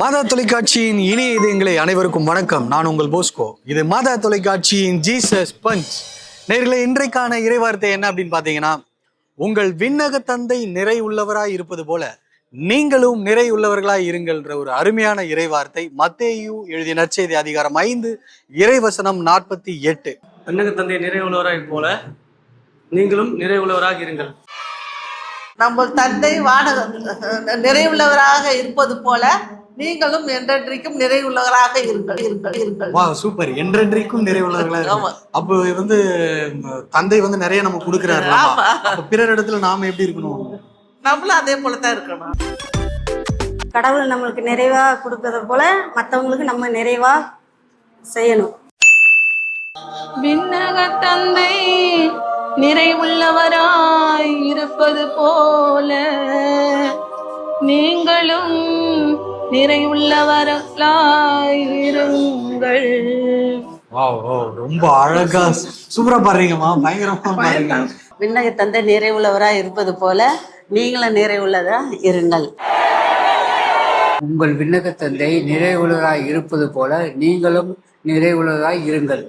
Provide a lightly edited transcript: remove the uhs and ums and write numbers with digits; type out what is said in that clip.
மாதா தொலைக்காட்சியின் இணைய இதயங்களை அனைவருக்கும் வணக்கம். நான் உங்கள் போஸ்கோ. இது மாதா தொலைக்காட்சியின் ஜீசஸ் பஞ்ச். நேர்களே, இன்றைக்கான இறைவார்த்தை என்ன அப்படின்னு பார்த்தீங்கன்னா, உங்கள் விண்ணக தந்தை நிறை உள்ளவராய் இருப்பது போல நீங்களும் நிறை உள்ளவர்களாய் இருங்கள்ன்ற ஒரு அருமையான இறைவார்த்தை. மத்தேயு எழுதிய நற்செய்தி அதிகாரம் 5 இறைவசனம் 48. விண்ணக தந்தை நிறை உள்ளவராய் போல நீங்களும் நிறை உள்ளவராக இருங்கள். நம்ம தந்தை நிறைவுள்ளவராக இருப்பது போல நீங்களும் என்றென்றைக்கும் நிறைவுள்ளவராக இருங்கள். வா, சூப்பர். என்றென்றைக்கும் நிறைவுள்ளவர்களா. அப்போ தந்தை நிறைய நம்ம கொடுக்கிறாரு. அப்ப பிறர் இடத்துல நாம எப்படி இருக்கணும்? நம்மளும் அதே போலதான் இருக்கணும். கடவுள் நம்மளுக்கு நிறைவா கொடுக்கறது போல மற்றவங்களுக்கு நம்ம நிறைவா செய்யணும். விண்ணக தந்தை நிறைவுள்ளவராய் இருப்பது போல நீங்களும் நிறைவுள்ளவராய் இருங்கள். ரொம்ப அழகா சூப்பரா பாருங்கம்மா, பயங்கரமா பாருங்க. விண்ணக தந்தை நிறைவுள்ளவராய் இருப்பது போல நீங்களும் நிறைவுள்ளதா இருங்கள். உங்கள் விண்ணக தந்தை நிறைவுள்ளவராய் இருப்பது போல நீங்களும் நிறைவுள்ளவராய் இருங்கள்.